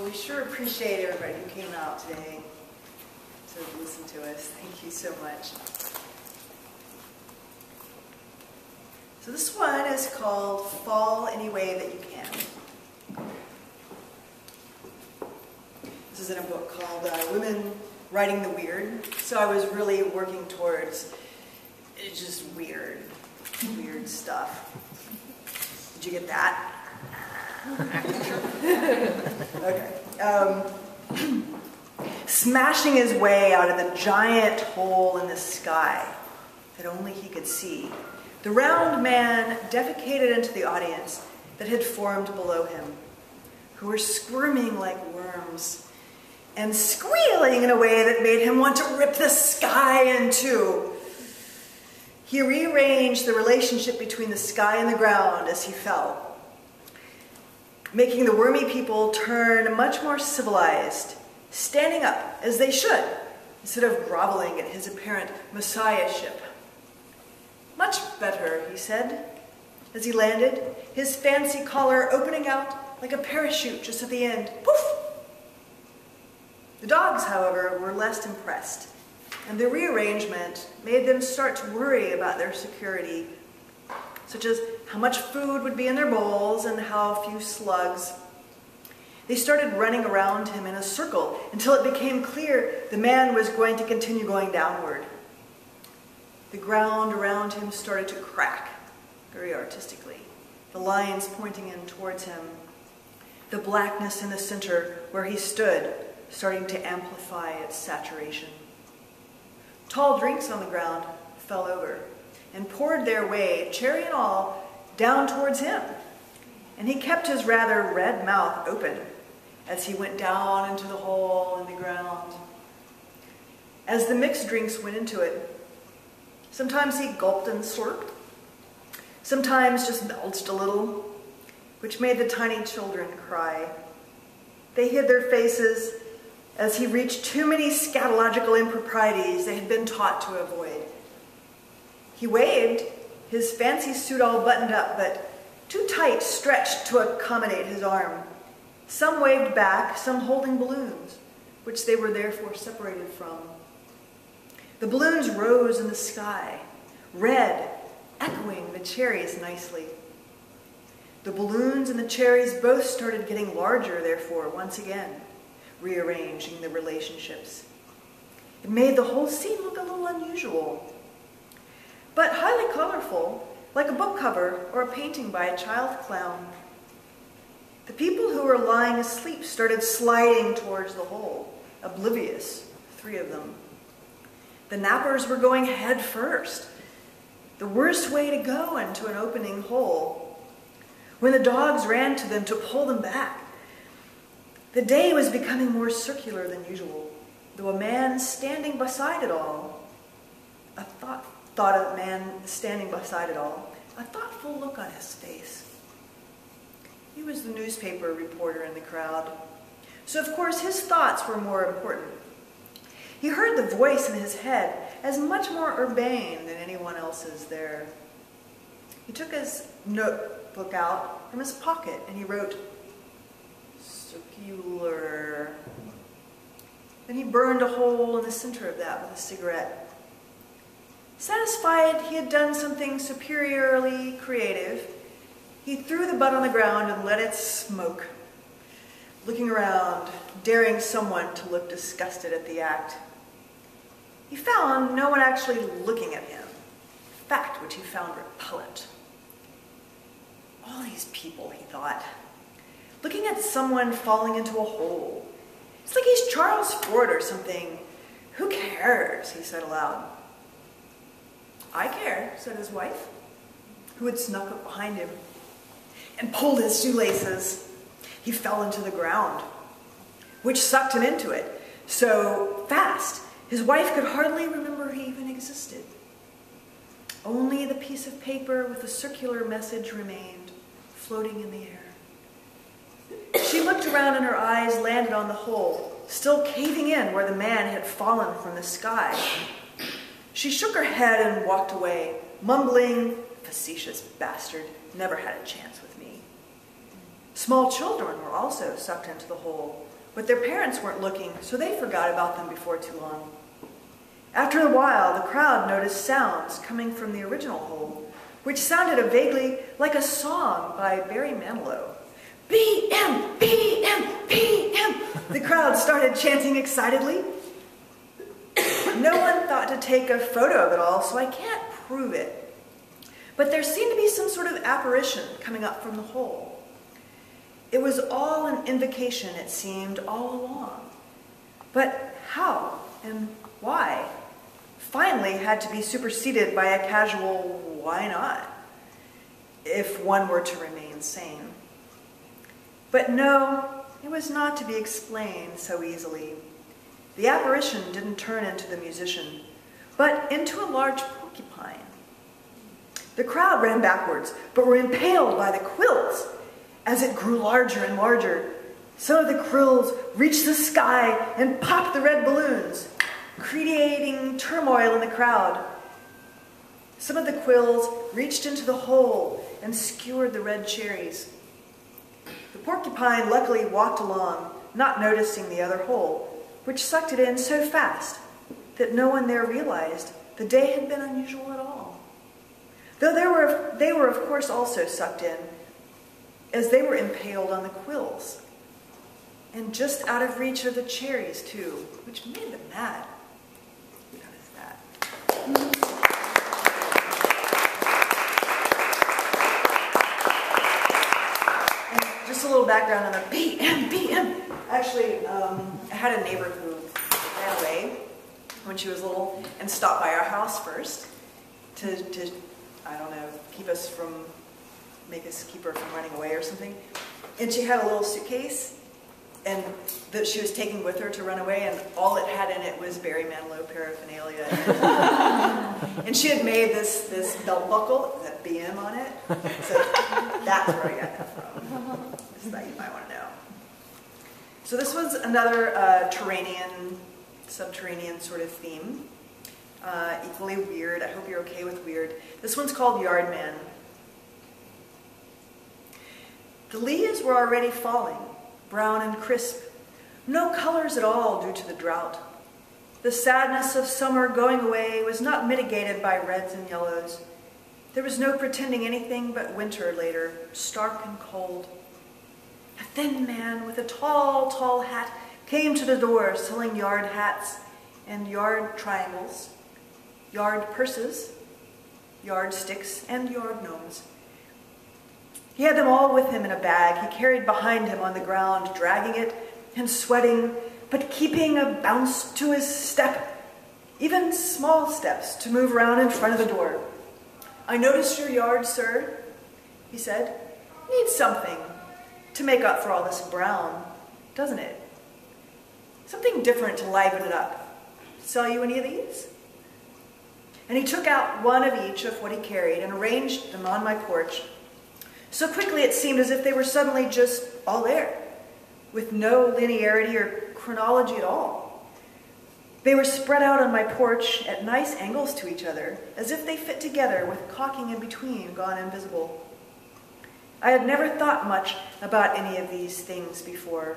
Well, we sure appreciate everybody who came out today to listen to us. Thank you so much. So this one is called Fall Any Way That You Can. This is in a book called Women Writing the Weird. So I was really working towards just weird stuff. Did you get that? Okay. Smashing his way out of the giant hole in the sky that only he could see, the round man defecated into the audience that had formed below him, who were squirming like worms and squealing in a way that made him want to rip the sky in two. He rearranged the relationship between the sky and the ground as he fell, making the wormy people turn much more civilized, standing up as they should, instead of groveling at his apparent messiahship. Much better, he said, as he landed, his fancy collar opening out like a parachute just at the end. Poof! The dogs, however, were less impressed, and the rearrangement made them start to worry about their security, such as how much food would be in their bowls and how few slugs. They started running around him in a circle until it became clear the man was going to continue going downward. The ground around him started to crack, very artistically, the lines pointing in towards him. The blackness in the center where he stood starting to amplify its saturation. Tall drinks on the ground fell over and poured their way, cherry and all, down towards him. And he kept his rather red mouth open as he went down into the hole in the ground. As the mixed drinks went into it, sometimes he gulped and slurped, sometimes just belched a little, which made the tiny children cry. They hid their faces as he reached too many scatological improprieties they had been taught to avoid. He waved, his fancy suit all buttoned up, but too tight stretched to accommodate his arm. Some waved back, some holding balloons, which they were therefore separated from. The balloons rose in the sky, red, echoing the cherries nicely. The balloons and the cherries both started getting larger, therefore, once again, rearranging the relationships. It made the whole scene look a little unusual, but highly colorful, like a book cover or a painting by a child clown. The people who were lying asleep started sliding towards the hole, oblivious, 3 of them. The nappers were going head first, the worst way to go into an opening hole, when the dogs ran to them to pull them back. The day was becoming more circular than usual, though a man standing beside it all, a thoughtful look on his face. He was the newspaper reporter in the crowd, so of course his thoughts were more important. He heard the voice in his head as much more urbane than anyone else's there. He took his notebook out from his pocket and he wrote, "Circular." Then he burned a hole in the center of that with a cigarette. Satisfied he had done something superiorly creative, he threw the butt on the ground and let it smoke, looking around, daring someone to look disgusted at the act. He found no one actually looking at him, a fact which he found repellent. All these people, he thought, looking at someone falling into a hole. It's like he's Charles Ford or something. Who cares? He said aloud. I care, said his wife, who had snuck up behind him and pulled his shoelaces. He fell into the ground, which sucked him into it so fast his wife could hardly remember he even existed. Only the piece of paper with the circular message remained, floating in the air. She looked around and her eyes landed on the hole, still caving in where the man had fallen from the sky. She shook her head and walked away, mumbling, "Facetious bastard, never had a chance with me." Small children were also sucked into the hole, but their parents weren't looking, so they forgot about them before too long. After a while, the crowd noticed sounds coming from the original hole, which sounded vaguely like a song by Barry Manilow. "B.M., B.M., B.M." The crowd started chanting excitedly. No one thought to take a photo of it all, so I can't prove it. But there seemed to be some sort of apparition coming up from the hole. It was all an invocation, it seemed, all along. But how and why finally had to be superseded by a casual "why not?" if one were to remain sane. But no, it was not to be explained so easily. The apparition didn't turn into the musician, but into a large porcupine. The crowd ran backwards, but were impaled by the quills. As it grew larger and larger, some of the quills reached the sky and popped the red balloons, creating turmoil in the crowd. Some of the quills reached into the hole and skewered the red cherries. The porcupine luckily walked along, not noticing the other hole, which sucked it in so fast that no one there realized the day had been unusual at all. Though they were of course also sucked in, as they were impaled on the quills, and just out of reach of the cherries too, which made them mad. Notice that. And just a little background on the BM, BM. Actually, I had a neighbor who ran away when she was little and stopped by our house first to I don't know, keep her from running away or something. And she had a little suitcase and that she was taking with her to run away, and all it had in it was Barry Manilow paraphernalia. And she had made this belt buckle that BM on it. So that's where I got that from. Just thought you might want to know. So this was another subterranean sort of theme. Equally weird. I hope you're okay with weird. This one's called Yard Man. The leaves were already falling, brown and crisp. No colors at all due to the drought. The sadness of summer going away was not mitigated by reds and yellows. There was no pretending anything but winter later, stark and cold. A thin man with a tall, tall hat came to the door selling yard hats and yard triangles, yard purses, yard sticks, and yard gnomes. He had them all with him in a bag he carried behind him on the ground, dragging it and sweating, but keeping a bounce to his step, even small steps to move around in front of the door. "I noticed your yard, sir," he said. "Needs something to make up for all this brown, doesn't it? Something different to liven it up. Sell you any of these?" And he took out one of each of what he carried and arranged them on my porch. So quickly it seemed as if they were suddenly just all there, with no linearity or chronology at all. They were spread out on my porch at nice angles to each other, as if they fit together with caulking in between gone invisible. I had never thought much about any of these things before,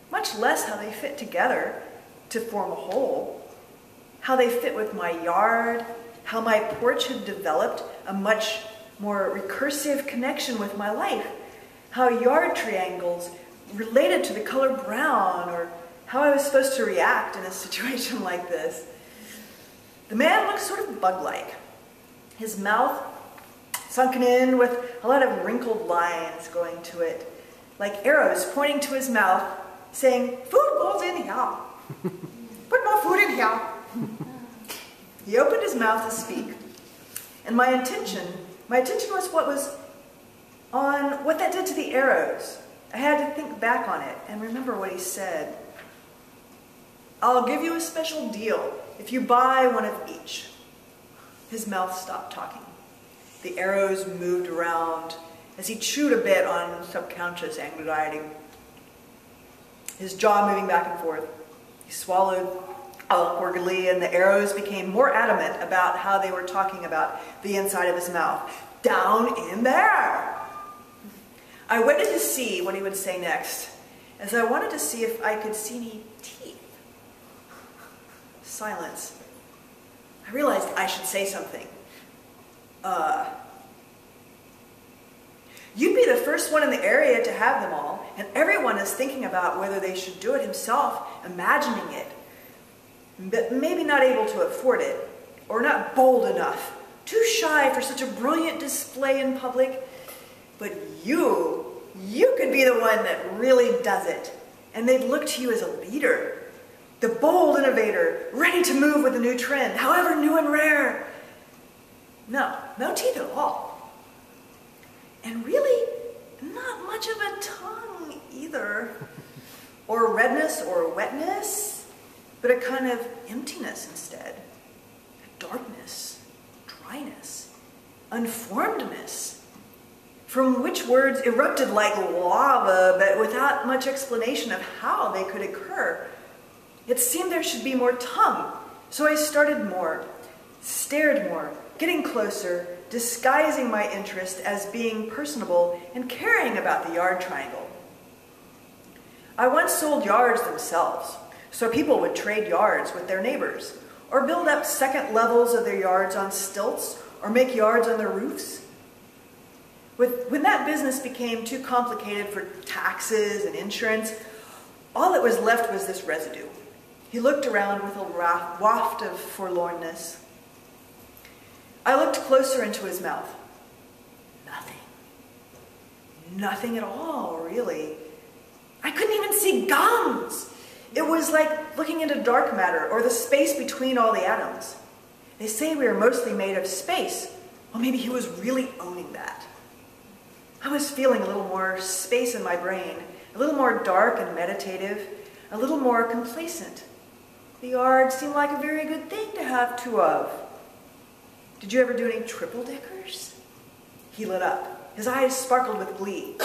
much less how they fit together to form a whole, how they fit with my yard, how my porch had developed a much more recursive connection with my life, how yard triangles related to the color brown, or how I was supposed to react in a situation like this. The man looked sort of bug-like, his mouth sunken in with a lot of wrinkled lines going to it, like arrows pointing to his mouth, saying, "Food goes in here. Put more food in here." He opened his mouth to speak, and my attention was what that did to the arrows. I had to think back on it and remember what he said. "I'll give you a special deal if you buy one of each." His mouth stopped talking. The arrows moved around as he chewed a bit on subconscious anxiety, his jaw moving back and forth. He swallowed awkwardly, and the arrows became more adamant about how they were talking about the inside of his mouth. "Down in there." I waited to see what he would say next, as I wanted to see if I could see any teeth. Silence. I realized I should say something. You'd be the first one in the area to have them all, and everyone is thinking about whether they should do it himself, imagining it, but maybe not able to afford it, or not bold enough, too shy for such a brilliant display in public. But you could be the one that really does it, and they'd look to you as a leader, the bold innovator, ready to move with a new trend, however new and rare. No teeth at all. And really, not much of a tongue either. Or redness or wetness, but a kind of emptiness instead. A darkness, dryness, unformedness, from which words erupted like lava, but without much explanation of how they could occur. It seemed there should be more tongue, so I started more, stared more, getting closer, disguising my interest as being personable and caring about the yard triangle. I once sold yards themselves, so people would trade yards with their neighbors, or build up second levels of their yards on stilts, or make yards on their roofs. When that business became too complicated for taxes and insurance, all that was left was this residue. He looked around with a waft of forlornness. I looked closer into his mouth. Nothing. Nothing at all, really. I couldn't even see gums. It was like looking into dark matter, or the space between all the atoms. They say we are mostly made of space. Well, maybe he was really owning that. I was feeling a little more space in my brain, a little more dark and meditative, a little more complacent. The yard seemed like a very good thing to have two of. Did you ever do any triple-deckers? He lit up. His eyes sparkled with glee.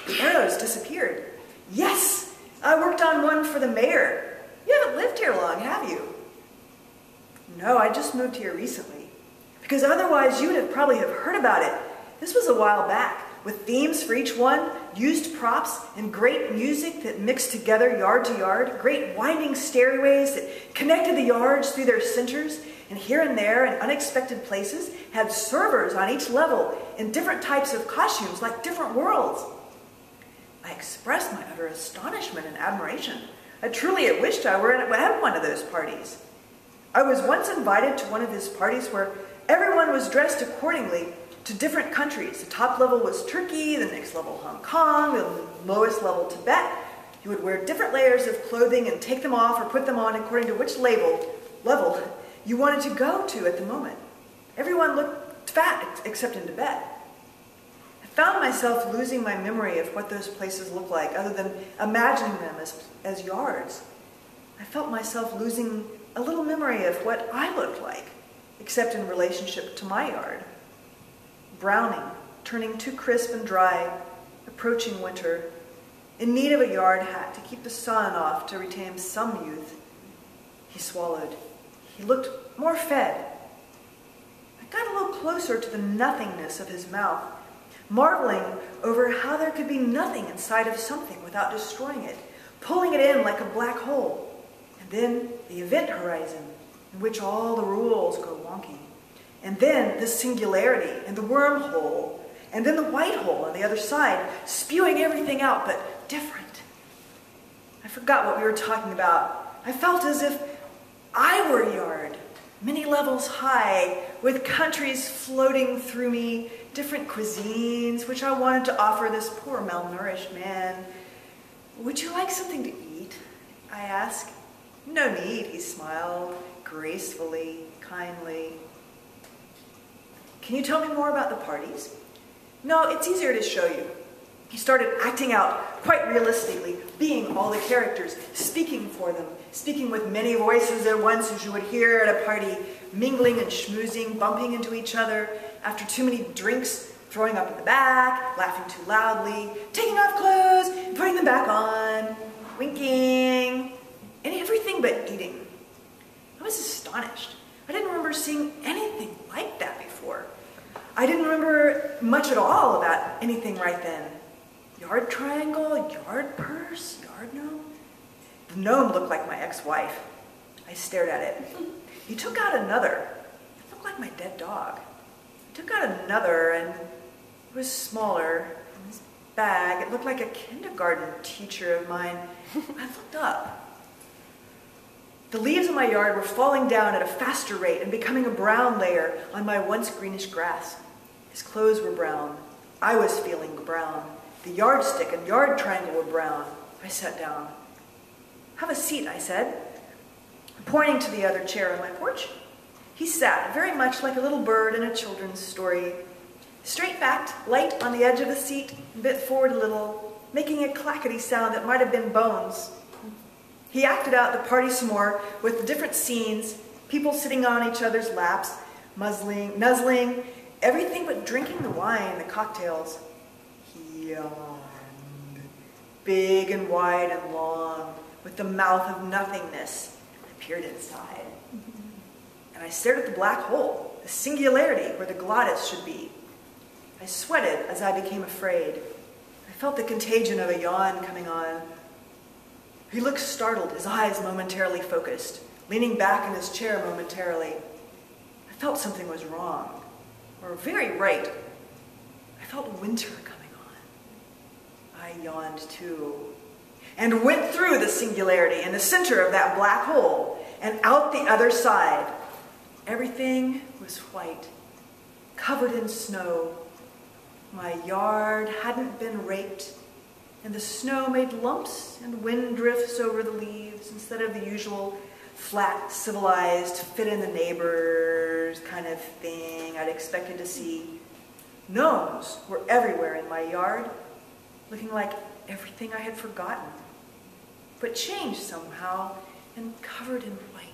The arrows disappeared. Yes, I worked on one for the mayor. You haven't lived here long, have you? No, I just moved here recently. Because otherwise you would probably have heard about it. This was a while back, with themes for each one, used props, and great music that mixed together yard to yard, great winding stairways that connected the yards through their centers, and here and there in unexpected places had servers on each level in different types of costumes like different worlds. I expressed my utter astonishment and admiration. I truly had wished I were at one of those parties. I was once invited to one of his parties where everyone was dressed accordingly to different countries. The top level was Turkey, the next level Hong Kong, the lowest level Tibet. You would wear different layers of clothing and take them off or put them on according to which level you wanted to go to at the moment. Everyone looked fat except in Tibet. I found myself losing my memory of what those places looked like other than imagining them as yards. I felt myself losing a little memory of what I looked like, except in relationship to my yard. Browning, turning too crisp and dry, approaching winter, in need of a yard hat to keep the sun off to retain some youth. He swallowed. He looked more fed. I got a little closer to the nothingness of his mouth, marveling over how there could be nothing inside of something without destroying it, pulling it in like a black hole. And then the event horizon, in which all the rules go wonky. And then the singularity and the wormhole, and then the white hole on the other side, spewing everything out, but different. I forgot what we were talking about. I felt as if I were a yard, many levels high, with countries floating through me, different cuisines, which I wanted to offer this poor malnourished man. Would you like something to eat? I asked. No need, he smiled, gracefully, kindly. Can you tell me more about the parties? No, it's easier to show you. He started acting out quite realistically, being all the characters, speaking for them, speaking with many voices at once as you would hear at a party, mingling and schmoozing, bumping into each other, after too many drinks, throwing up in the back, laughing too loudly, taking off clothes, and putting them back on, winking, and everything but eating. I was astonished. I didn't remember seeing anything like that before. I didn't remember much at all about anything right then. Yard triangle, yard purse, yard gnome. The gnome looked like my ex-wife. I stared at it. He took out another. It looked like my dead dog. He took out another, and it was smaller. In his bag, it looked like a kindergarten teacher of mine. I looked up. The leaves in my yard were falling down at a faster rate and becoming a brown layer on my once greenish grass. His clothes were brown. I was feeling brown. The yardstick and yard triangle were brown. I sat down. "Have a seat," I said, pointing to the other chair on my porch. He sat, very much like a little bird in a children's story. Straight backed, light on the edge of the seat, bit forward a little, making a clackety sound that might have been bones. He acted out the party some more with different scenes, people sitting on each other's laps, nuzzling, everything but drinking the wine, the cocktails. He yawned, big and wide and long, with the mouth of nothingness, and peered inside. And I stared at the black hole, the singularity where the glottis should be. I sweated as I became afraid. I felt the contagion of a yawn coming on. He looked startled, his eyes momentarily focused, leaning back in his chair momentarily. I felt something was wrong, or very right. I felt winter coming on. I yawned too, and went through the singularity in the center of that black hole, and out the other side. Everything was white, covered in snow. My yard hadn't been raked, and the snow made lumps and wind drifts over the leaves instead of the usual flat, civilized, fit in the neighbors kind of thing I'd expected to see. Gnomes were everywhere in my yard, looking like everything I had forgotten, but changed somehow and covered in white.